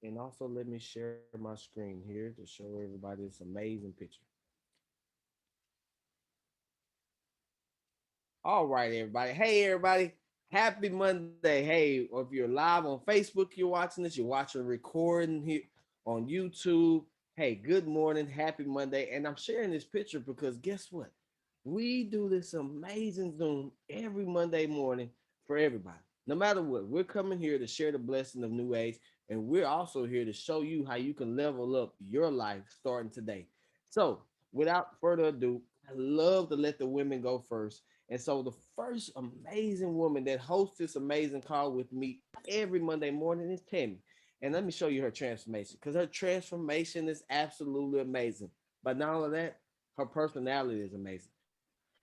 And also let me share my screen here to show everybody this amazing picture. All right, everybody. Hey, everybody. Happy Monday. Hey, or if you're live on Facebook, you're watching this, you're watching a recording here on YouTube. Hey, good morning. Happy Monday. And I'm sharing this picture because guess what? We do this amazing Zoom every Monday morning for everybody. No matter what, we're coming here to share the blessing of New Age. And we're also here to show you how you can level up your life starting today. So, without further ado, I love to let the women go first. And so the first amazing woman that hosts this amazing call with me every Monday morning is Tammy. And let me show you her transformation because her transformation is absolutely amazing. But not only that, her personality is amazing.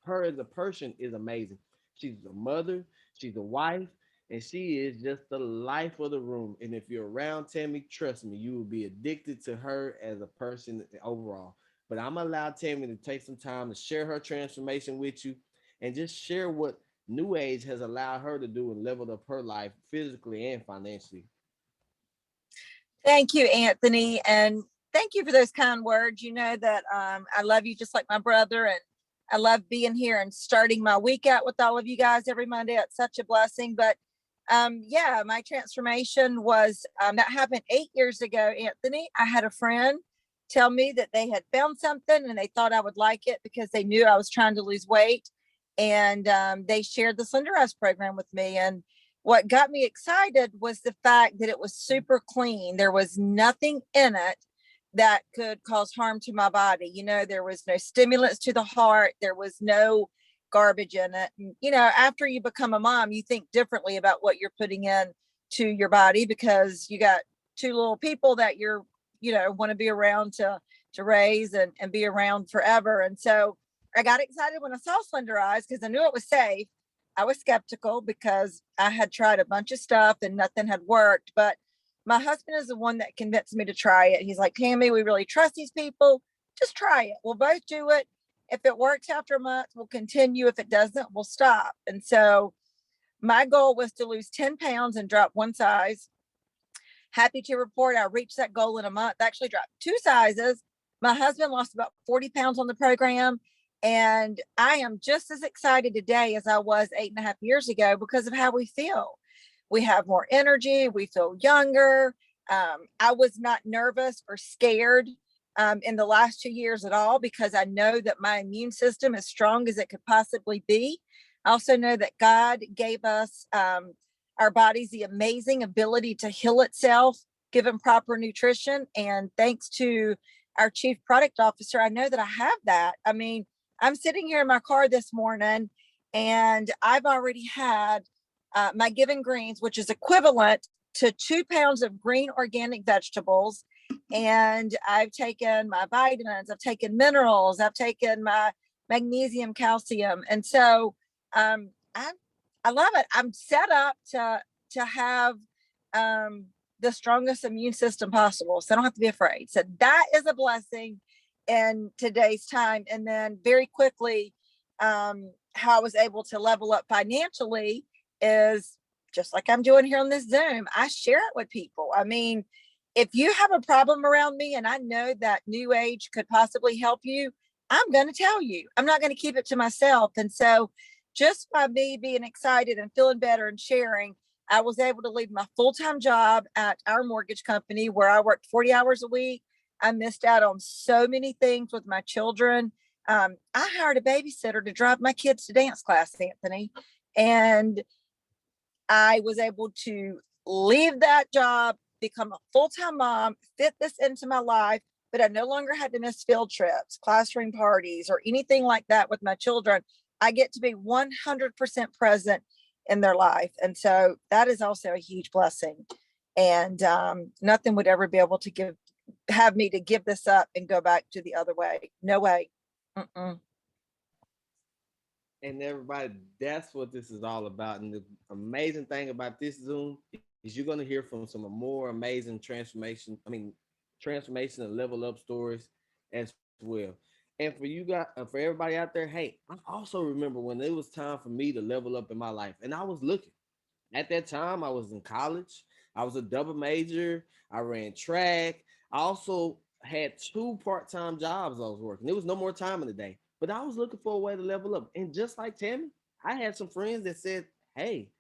Her as a person is amazing. She's a mother, she's a wife, and she is just the life of the room. And if you're around Tammy, trust me, you will be addicted to her as a person overall. But I'm gonna allow Tammy to take some time to share her transformation with you and just share what New Age has allowed her to do and leveled up her life physically and financially. Thank you, Anthony. And thank you for those kind words. You know that I love you just like my brother. And I love being here and starting my week out with all of you guys every Monday. It's such a blessing. But yeah, my transformation was that happened 8 years ago, Anthony. I had a friend tell me that they had found something and they thought I would like it because they knew I was trying to lose weight. And they shared the Slender Rise program with me. And what got me excited was the fact that it was super clean. There was nothing in it that could cause harm to my body. You know, there was no stimulants to the heart. There was no garbage in it. And, you know, after you become a mom, you think differently about what you're putting in to your body because you got two little people that you're, you know, want to be around to raise and be around forever. And so I got excited when I saw Slender Eyes because I knew it was safe. I was skeptical because I had tried a bunch of stuff and nothing had worked. But my husband is the one that convinced me to try it. He's like, Tammy, we really trust these people. Just try it. We'll both do it. If it works after a month, we'll continue. If it doesn't, we'll stop. And so my goal was to lose 10 pounds and drop one size. Happy to report I reached that goal in a month. I actually dropped two sizes. My husband lost about 40 pounds on the program. And I am just as excited today as I was 8.5 years ago because of how we feel. We have more energy, we feel younger. I was not nervous or scared in the last 2 years at all because I know that my immune system is strong as it could possibly be. I also know that God gave us our bodies the amazing ability to heal itself given proper nutrition. And thanks to our chief product officer, I know that I have that. I mean, I'm sitting here in my car this morning and I've already had my Given Greens, which is equivalent to 2 pounds of green organic vegetables. And I've taken my vitamins, I've taken minerals, I've taken my magnesium, calcium. And so I I love it. I'm set up to have the strongest immune system possible. So I don't have to be afraid. So that is a blessing in today's time. And then very quickly, how I was able to level up financially is just like I'm doing here on this Zoom. I share it with people. I mean, if you have a problem around me and I know that New Age could possibly help you, I'm going to tell you. I'm not going to keep it to myself. And so just by me being excited and feeling better and sharing, I was able to leave my full-time job at our mortgage company where I worked 40 hours a week. I missed out on so many things with my children. I hired a babysitter to drive my kids to dance class, Anthony, and I was able to leave that job, become a full-time mom, fit this into my life, but I no longer had to miss field trips, classroom parties, or anything like that with my children. I get to be 100% present in their life. And so that is also a huge blessing. And nothing would ever be able to have me to give this up and go back to the other way. No way. Mm-mm. And everybody, that's what this is all about. And the amazing thing about this Zoom is you're going to hear from some more amazing transformation and level up stories as well. And for you guys, for everybody out there, hey, I also remember when it was time for me to level up in my life, and I was looking. At that time, I was in college. I was a double major. I ran track. I also had two part-time jobs I was working. There was no more time in the day, but I was looking for a way to level up. And just like Tammy, I had some friends that said, "Hey,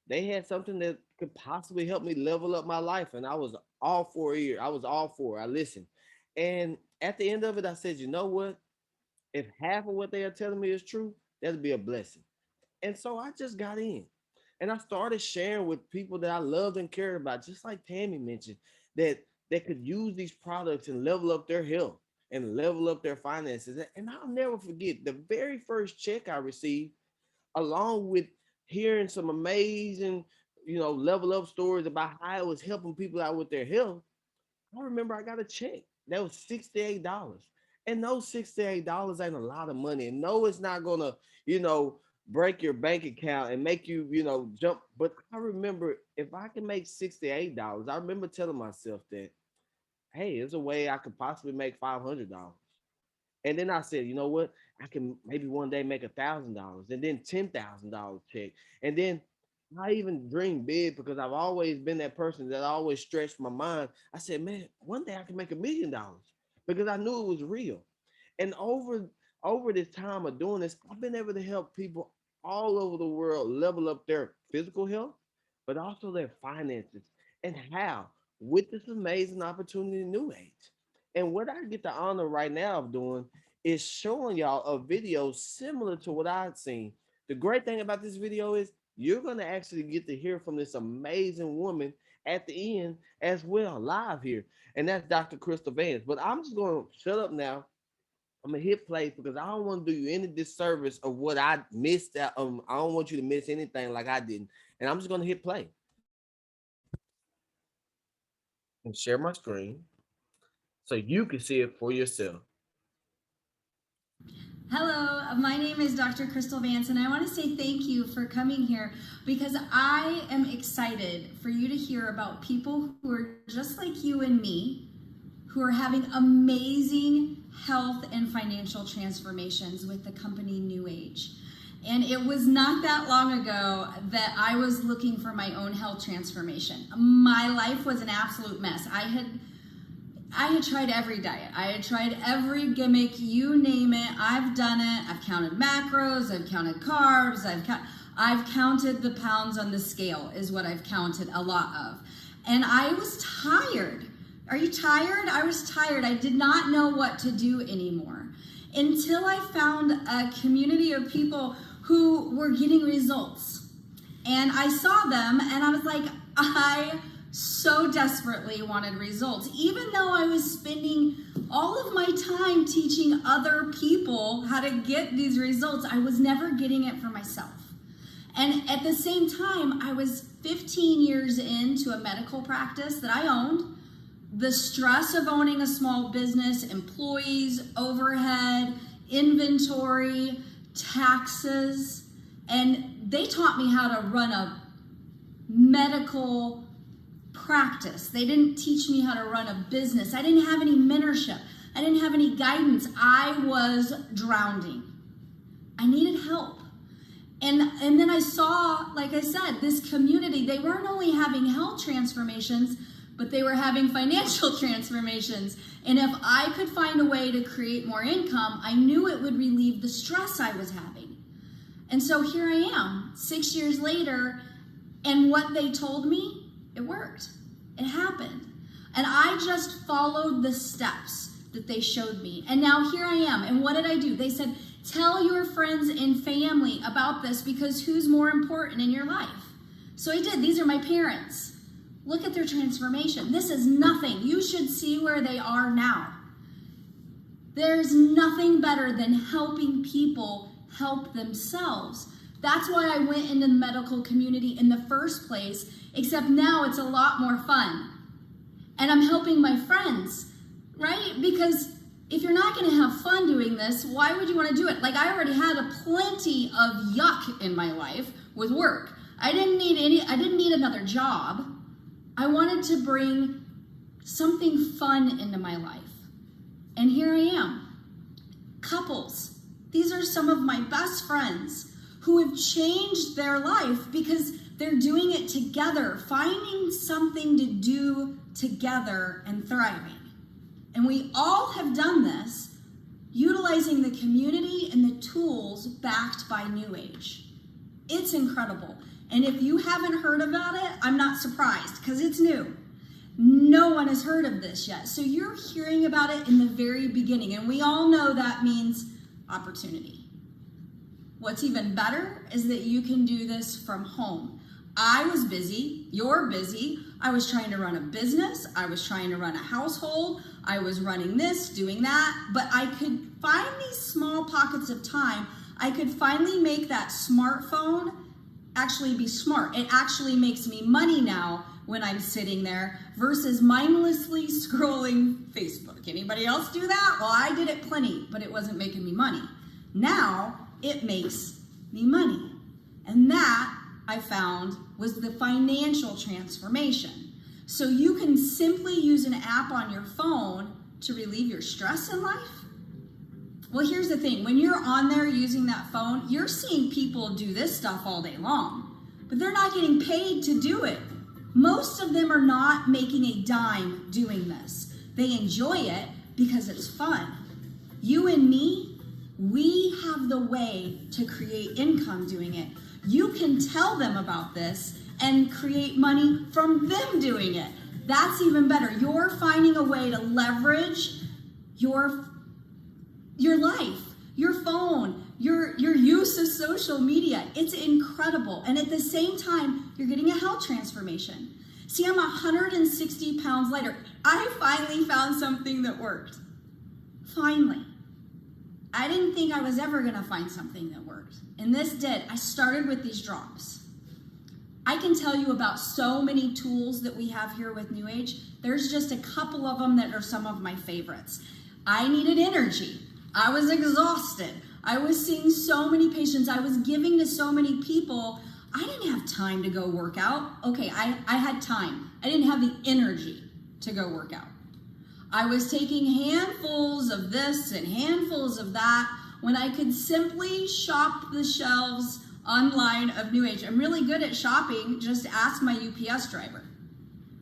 they had something that could possibly help me level up my life," and I was all for it. I was all for it. I listened, and at the end of it, I said, "You know what? If half of what they are telling me is true, that'd be a blessing." And so I just got in and I started sharing with people that I loved and cared about, just like Tammy mentioned, that they could use these products and level up their health and level up their finances. And I'll never forget the very first check I received, along with hearing some amazing, level up stories about how it was helping people out with their health. I remember I got a check that was $68. And those $68 ain't a lot of money. And no, it's not gonna, break your bank account and make you, jump. But I remember if I can make $68, I remember telling myself that, hey, there's a way I could possibly make $500. And then I said, you know what? I can maybe one day make $1,000 and then $10,000 check. And then I even dream big because I've always been that person that always stretched my mind. I said, man, one day I can make $1 million because I knew it was real. And over this time of doing this, I've been able to help people all over the world level up their physical health, but also their finances. And how? With this amazing opportunity in New Age. And what I get the honor right now of doing is showing y'all a video similar to what I've seen. The great thing about this video is you're going to actually get to hear from this amazing woman at the end as well, live here. And that's Dr. Kristal Vance. But I'm just going to shut up now. I'm gonna hit play because I don't want to do you any disservice of what I missed out. I don't want you to miss anything like I didn't. And I'm just gonna hit play and share my screen so you can see it for yourself. Hello, my name is Dr. Kristal Vance, and I want to say thank you for coming here because I am excited for you to hear about people who are just like you and me, who are having amazing health and financial transformations with the company NewAge. And it was not that long ago that I was looking for my own health transformation. My life was an absolute mess. I had tried every diet. I had tried every gimmick, you name it. I've done it. I've counted macros, I've counted carbs, I've counted the pounds on the scale is what I've counted a lot of. And I was tired. Are you tired? I was tired. I did not know what to do anymore until I found a community of people who were getting results. And I saw them and I was like, I so desperately wanted results. Even though I was spending all of my time teaching other people how to get these results, I was never getting it for myself. And at the same time, I was 15 years into a medical practice that I owned. The stress of owning a small business, employees, overhead, inventory, taxes, and they taught me how to run a medical practice. They didn't teach me how to run a business. I didn't have any mentorship. I didn't have any guidance. I was drowning. I needed help. And then I saw, like I said, this community, they weren't only having health transformations, but they were having financial transformations. And if I could find a way to create more income, I knew it would relieve the stress I was having. And so here I am, 6 years later, and what they told me, it worked. It happened. And I just followed the steps that they showed me. And now here I am. And what did I do? They said, tell your friends and family about this because who's more important in your life? So I did. These are my parents. Look at their transformation. This is nothing. You should see where they are now. There's nothing better than helping people help themselves. That's why I went into the medical community in the first place, except now it's a lot more fun. And I'm helping my friends, right? Because if you're not going to have fun doing this, why would you want to do it? Like I already had plenty of yuck in my life with work. I didn't need another job. I wanted to bring something fun into my life. And here I am. Couples. These are some of my best friends who have changed their life because They're doing it together, finding something to do together and thriving. And we all have done this, utilizing the community and the tools backed by NewAge. It's incredible. And if you haven't heard about it, I'm not surprised because it's new. No one has heard of this yet. So you're hearing about it in the very beginning. And we all know that means opportunity. What's even better is that you can do this from home. I was busy, you're busy. I was trying to run a business. I was trying to run a household. I was running this, doing that, but I could find these small pockets of time. I could finally make that smartphone actually be smart. It actually makes me money now when I'm sitting there versus mindlessly scrolling Facebook. Anybody else do that? Well, I did it plenty, but it wasn't making me money. Now it makes me money. And that I found was the financial transformation. So you can simply use an app on your phone to relieve your stress in life. Well, here's the thing. When you're on there using that phone, you're seeing people do this stuff all day long, but they're not getting paid to do it. Most of them are not making a dime doing this. They enjoy it because it's fun. You and me, we have the way to create income doing it. You can tell them about this and create money from them doing it. That's even better. You're finding a way to leverage your life, your phone, your use of social media. It's incredible. And at the same time, you're getting a health transformation. See, I'm 160 pounds lighter. I finally found something that worked. Finally. I didn't think I was ever gonna find something that worked. And this did. I started with these drops. I can tell you about so many tools that we have here with NewAge. There's just a couple of them that are some of my favorites. I needed energy. I was exhausted. I was seeing so many patients. I was giving to so many people. I didn't have time to go work out. Okay, I had time. I didn't have the energy to go work out. I was taking handfuls of this and handfuls of that when I could simply shop the shelves online of NewAge. I'm really good at shopping, just ask my UPS driver.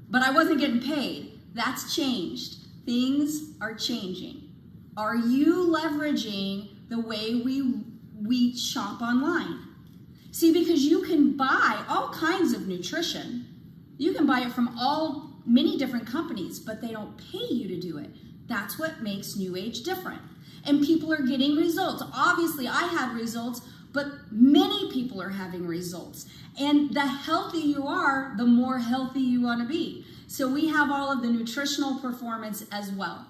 But I wasn't getting paid. That's changed. Things are changing. Are you leveraging the way we shop online? See, because you can buy all kinds of nutrition. You can buy it from many different companies, but they don't pay you to do it. That's what makes NewAge different. And people are getting results. Obviously, I had results, but many people are having results. And the healthier you are, the more healthy you want to be. So we have all of the nutritional performance as well.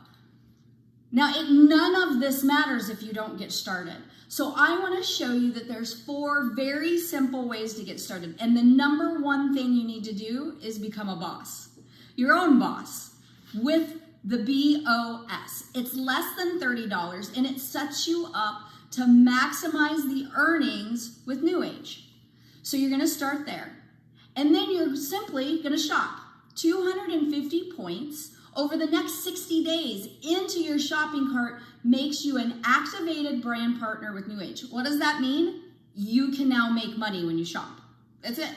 Now, none of this matters if you don't get started. So I want to show you that there's 4 very simple ways to get started. And the number one thing you need to do is become a boss. Your own boss with the BOS. It's less than $30 and it sets you up to maximize the earnings with NewAge. So you're going to start there. And then you're simply going to shop 250 points over the next 60 days into your shopping cart makes you an activated brand partner with NewAge. What does that mean? You can now make money when you shop. That's it.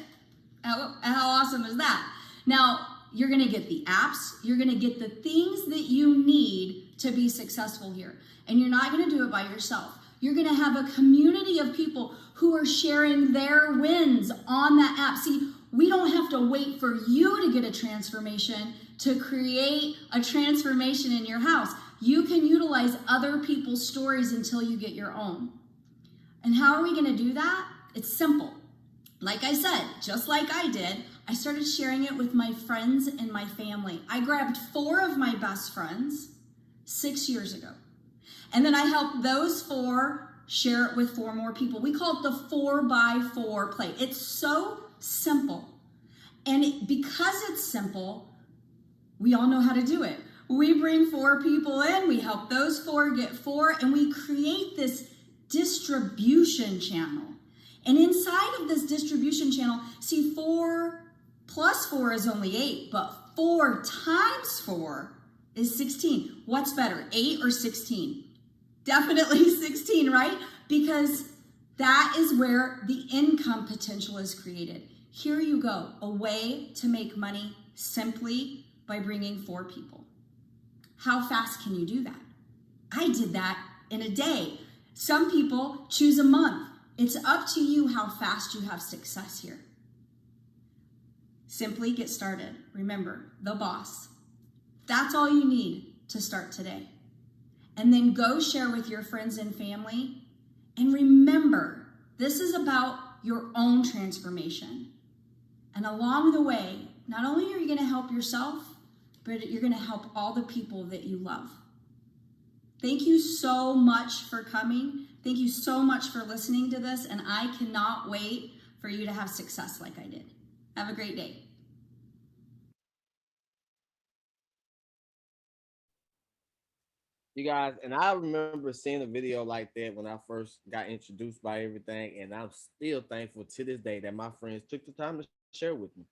How awesome is that? Now, you're going to get the apps. You're going to get the things that you need to be successful here. And you're not going to do it by yourself. You're going to have a community of people who are sharing their wins on that app. See, we don't have to wait for you to get a transformation to create a transformation in your house. You can utilize other people's stories until you get your own. And how are we going to do that? It's simple. Like I said, just like I did, I started sharing it with my friends and my family. I grabbed 4 of my best friends 6 years ago. And then I helped those 4 share it with 4 more people. We call it the 4x4 play. It's so simple. And because it's simple, we all know how to do it. We bring 4 people in, we help those 4 get 4, and we create this distribution channel. And inside of this distribution channel, see, 4 plus 4 is only 8, but 4 times 4 is 16. What's better, 8 or 16? Definitely 16, right? Because that is where the income potential is created. Here you go, a way to make money simply by bringing 4 people. How fast can you do that? I did that in a day. Some people choose a month. It's up to you how fast you have success here. Simply get started. Remember, the boss. That's all you need to start today. And then go share with your friends and family. And remember, this is about your own transformation. And along the way, not only are you going to help yourself, but you're going to help all the people that you love. Thank you so much for coming. Thank you so much for listening to this. And I cannot wait for you to have success like I did. Have a great day. You guys, and I remember seeing a video like that when I first got introduced by everything, and I'm still thankful to this day that my friends took the time to share with me.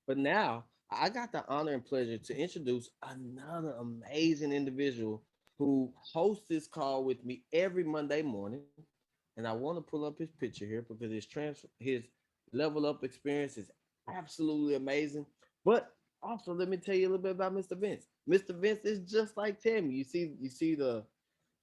But now I got the honor and pleasure to introduce another amazing individual who hosts this call with me every Monday morning. And I want to pull up his picture here because his level up experience is absolutely amazing. But also, let me tell you a little bit about Mr. Vince. Mr. Vince is just like Tammy. You see the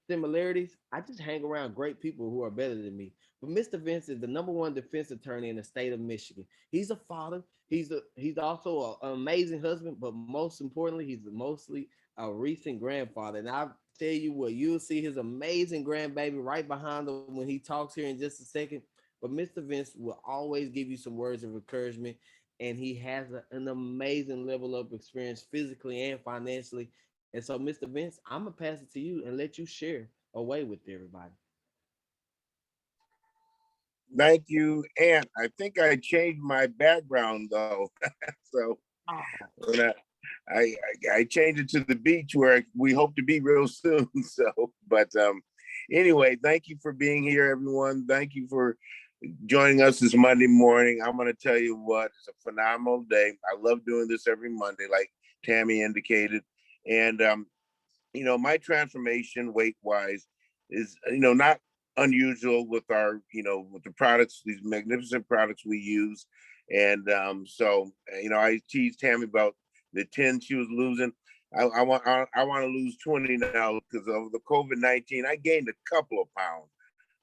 similarities. I just hang around great people who are better than me. But Mr. Vince is the number one defense attorney in the state of Michigan. He's a father. He's also an amazing husband, but most importantly, he's mostly a recent grandfather. And I tell you what, you'll see his amazing grandbaby right behind him when he talks here in just a second. But Mr. Vince will always give you some words of encouragement, and he has an amazing level of experience physically and financially. And so, Mr. Vince, I'm gonna pass it to you and let you share away with everybody. Thank you, Aunt. I think I changed my background though, so when I changed it to the beach where we hope to be real soon. So, but anyway, thank you for being here, everyone. Thank you for joining us this Monday morning. I'm going to tell you what, it's a phenomenal day. I love doing this every Monday, like Tammy indicated, and my transformation weight wise is, not unusual with our, with the products, these magnificent products we use. And so, I teased Tammy about the 10 she was losing. I want to lose 20 now because of the COVID-19. I gained a couple of pounds,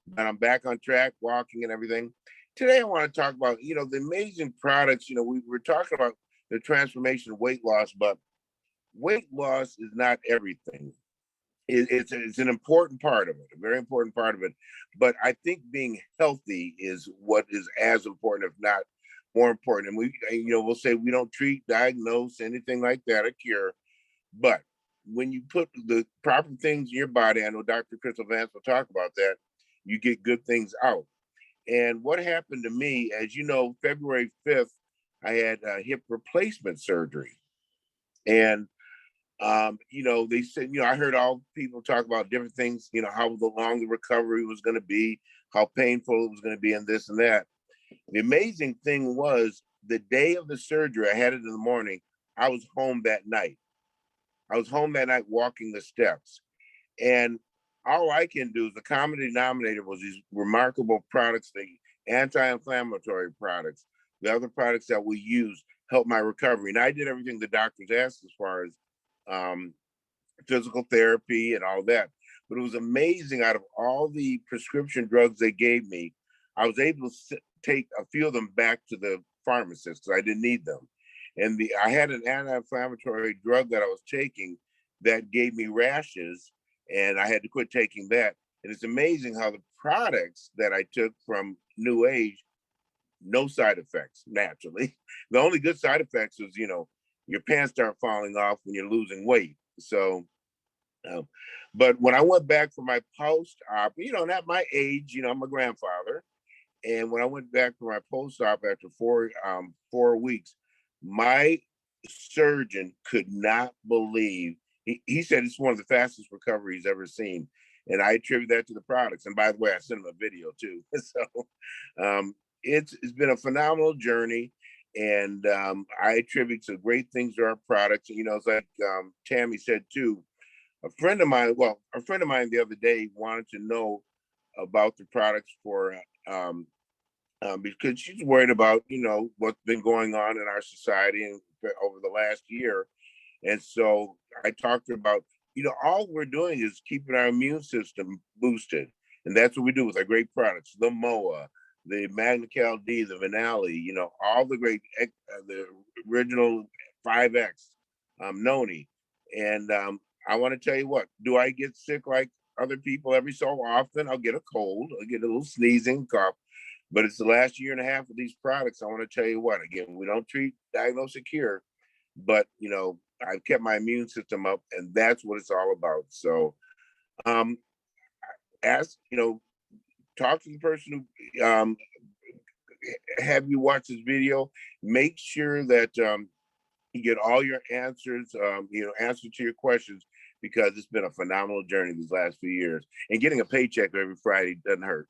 but I'm back on track, walking and everything. Today, I want to talk about, the amazing products. We were talking about the transformation of weight loss, but weight loss is not everything. It's an important part of it, a very important part of it. But I think being healthy is what is as important, if not more important. And we'll say we don't treat, diagnose, anything like that, or cure. But when you put the proper things in your body, I know Dr. Kristal Vance will talk about that, you get good things out. And what happened to me, as you know, February 5th, I had hip replacement surgery. And they said, I heard all people talk about different things, how long the recovery was going to be, how painful it was going to be, and this and that. The amazing thing was the day of the surgery, I had it in the morning, I was home that night. I was home that night walking the steps. And all I can do is the common denominator was these remarkable products, the anti-inflammatory products, the other products that we use help my recovery. And I did everything the doctors asked as far as physical therapy and all that. But it was amazing. Out of all the prescription drugs they gave me, I was able to take a few of them back to the pharmacist because I didn't need them. And I had an anti-inflammatory drug that I was taking that gave me rashes, and I had to quit taking that. And it's amazing how the products that I took from NewAge, no side effects, naturally. The only good side effects is, your pants start falling off when you're losing weight. So, but when I went back for my post-op, and at my age, I'm a grandfather. And when I went back for my post-op after 4 weeks, my surgeon could not believe, he said it's one of the fastest recoveries he's ever seen. And I attribute that to the products. And by the way, I sent him a video too. So it's been a phenomenal journey. And I attribute some great things to our products. It's like Tammy said too, a friend of mine the other day wanted to know about the products for because she's worried about, what's been going on in our society and over the last year. And so I talked about, all we're doing is keeping our immune system boosted. And that's what we do with our great products, the MOA, the Magna-Cal D, the Vinali, all the great, the original 5X, Noni. And I want to tell you what, do I get sick like other people every so often? I'll get a cold, I'll get a little sneezing, cough. But it's the last year and a half of these products. I want to tell you what, again, we don't treat, diagnose, or cure, but, I've kept my immune system up, and that's what it's all about. So, talk to the person who have you watch this video. Make sure that you get all your answers, answer to your questions, because it's been a phenomenal journey these last few years. And getting a paycheck every Friday doesn't hurt.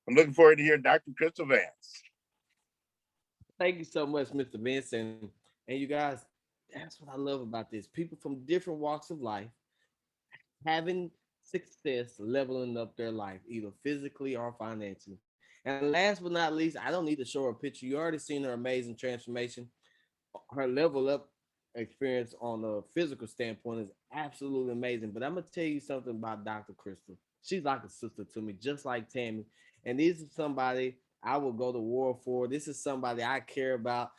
I'm looking forward to hearing Dr. Kristal Vance. Thank you so much, Mr. Vance. And you guys, that's what I love about this. People from different walks of life having success, leveling up their life, either physically or financially. And last but not least, I don't need to show her a picture. You already seen her amazing transformation. Her level up experience on a physical standpoint is absolutely amazing. But I'm going to tell you something about Dr. Kristal. She's like a sister to me, just like Tammy. And this is somebody I will go to war for. This is somebody I care about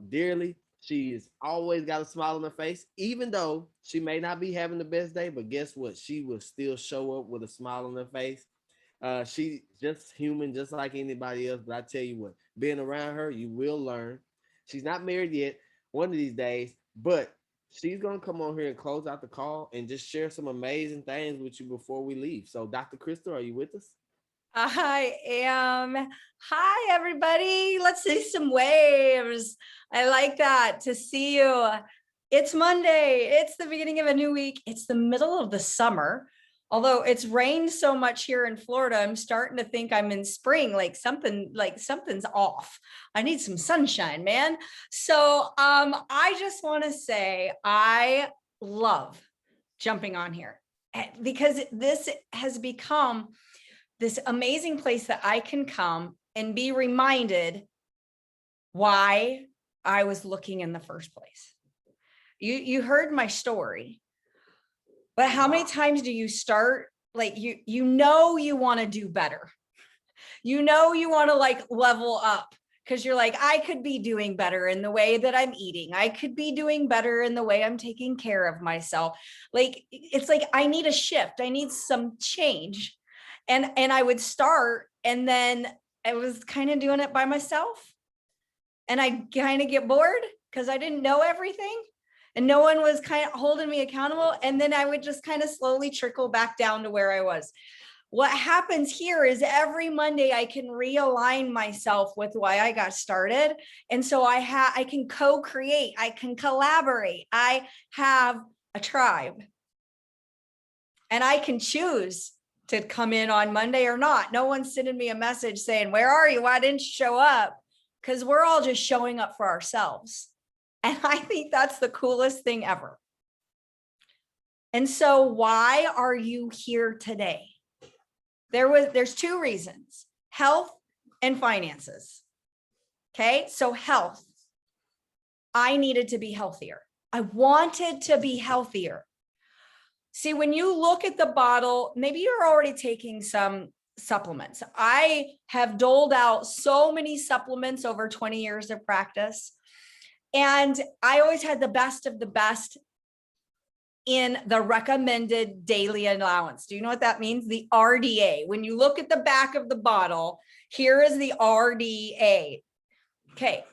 dearly. She's always got a smile on her face, even though she may not be having the best day. But guess what? She will still show up with a smile on her face. She's just human, just like anybody else. But I tell you what, being around her, you will learn. She's not married yet. One of these days, but she's gonna come on here and close out the call and just share some amazing things with you before we leave. So, Dr. Kristal, are you with us? I am. Hi, everybody. Let's see some waves. I like that, to see you. It's Monday. It's the beginning of a new week. It's the middle of the summer. Although it's rained so much here in Florida, I'm starting to think I'm in spring, like something's off. I need some sunshine, man. So I just want to say I love jumping on here because this has become this amazing place that I can come and be reminded why I was looking in the first place. You heard my story, but how many times do you start, like you want to do better? You want to level up because you're like, I could be doing better in the way that I'm eating. I could be doing better in the way I'm taking care of myself. It's like, I need a shift. I need some change. And I would start, and then I was kind of doing it by myself. And I kind of get bored because I didn't know everything and no one was kind of holding me accountable. And then I would just kind of slowly trickle back down to where I was. What happens here is every Monday I can realign myself with why I got started. And so I can co-create, I can collaborate. I have a tribe. And I can choose to come in on Monday or not. No one's sending me a message saying, where are you? Why didn't you show up? Because we're all just showing up for ourselves. And I think that's the coolest thing ever. And so why are you here today? There's two reasons: health and finances. Okay, so health. I needed to be healthier. I wanted to be healthier. See, when you look at the bottle, maybe you're already taking some supplements. I have doled out so many supplements over 20 years of practice. And I always had the best of the best in the recommended daily allowance. Do you know what that means? The RDA. When you look at the back of the bottle, here is the RDA. Okay.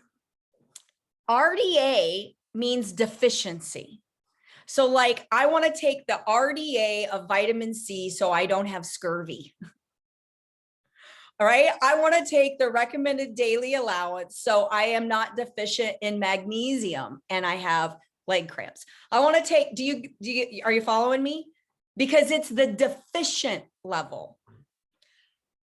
RDA means deficiency. So I want to take the RDA of vitamin C so I don't have scurvy. All right. I want to take the recommended daily allowance so I am not deficient in magnesium and I have leg cramps. I want to take, are you following me? Because it's the deficient level.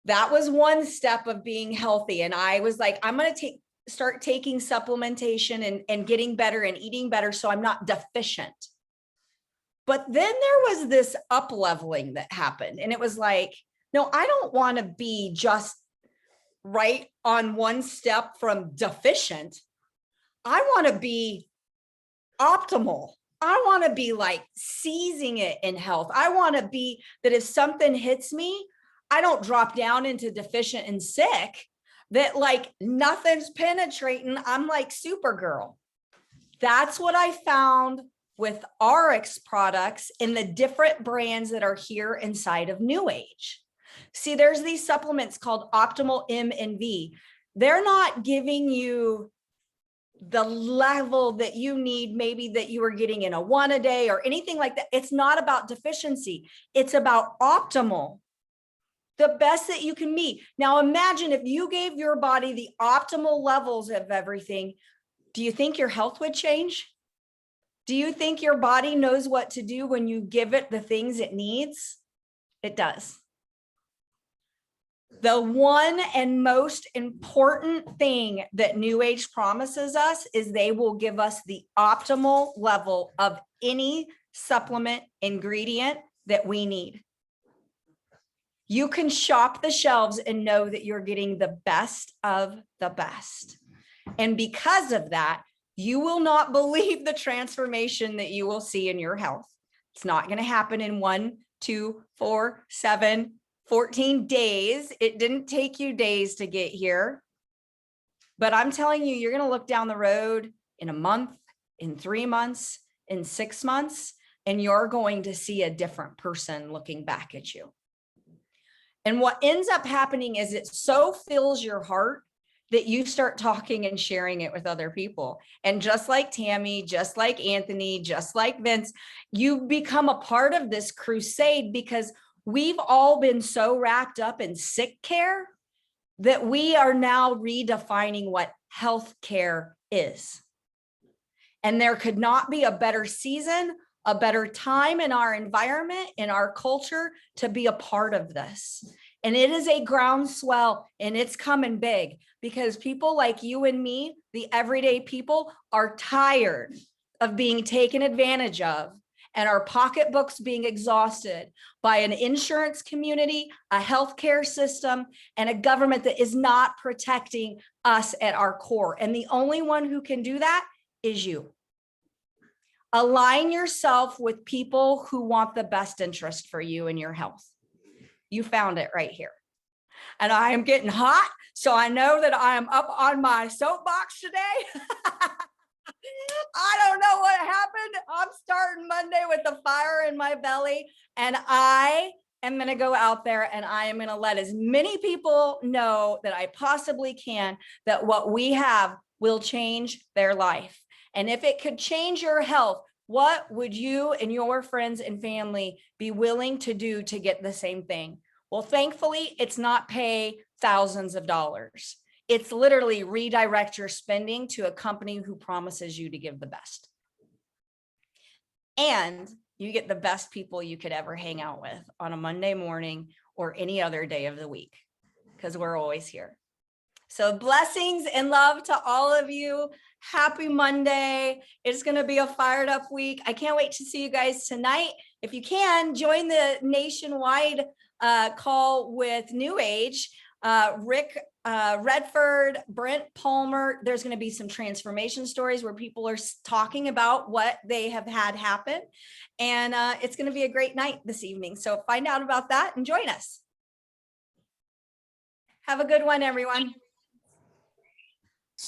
That was one step of being healthy. And I was like, I'm going to start taking supplementation and getting better and eating better so I'm not deficient. But then there was this up leveling that happened. And it was like, no, I don't want to be just right on one step from deficient. I want to be optimal. I want to be like seizing it in health. I want to be that if something hits me, I don't drop down into deficient and sick, that like nothing's penetrating. I'm like Supergirl. That's what I found with RX products in the different brands that are here inside of NewAge. See, there's these supplements called Optimal M and V. They're not giving you the level that you need, maybe that you are getting in a 1 a day or anything like that. It's not about deficiency. It's about optimal, the best that you can meet. Now, imagine if you gave your body the optimal levels of everything. Do you think your health would change? Do you think your body knows what to do when you give it the things it needs? It does. The one and most important thing that NewAge promises us is they will give us the optimal level of any supplement ingredient that we need. You can shop the shelves and know that you're getting the best of the best. And because of that, you will not believe the transformation that you will see in your health. It's not going to happen in 1, 2, 4, 7, 14 days. It didn't take you days to get here. But I'm telling you, you're going to look down the road in a month, in 3 months, in 6 months, and you're going to see a different person looking back at you. And what ends up happening is it so fills your heart that you start talking and sharing it with other people. And just like Tammy, just like Anthony, just like Vince, you become a part of this crusade because we've all been so wrapped up in sick care that we are now redefining what health care is. And there could not be a better season, a better time in our environment, in our culture to be a part of this. And it is a groundswell and it's coming big because people like you and me, the everyday people, are tired of being taken advantage of and our pocketbooks being exhausted by an insurance community, a healthcare system, and a government that is not protecting us at our core. And the only one who can do that is you. Align yourself with people who want the best interest for you and your health. You found it right here. And I am getting hot, so I know that I am up on my soapbox today. I don't know what happened. I'm starting Monday with the fire in my belly, and I am going to go out there and I am going to let as many people know that I possibly can that what we have will change their life. And if it could change your health, what would you and your friends and family be willing to do to get the same thing? Well, thankfully, it's not pay thousands of dollars. It's literally redirect your spending to a company who promises you to give the best. And you get the best people you could ever hang out with on a Monday morning or any other day of the week, because we're always here. So blessings and love to all of you. Happy Monday. It's going to be a fired up week. I can't wait to see you guys tonight. If you can, join the nationwide call with NewAge. Rick Redford, Brent Palmer. There's going to be some transformation stories where people are talking about what they have had happen. And it's going to be a great night this evening. So find out about that and join us. Have a good one, everyone.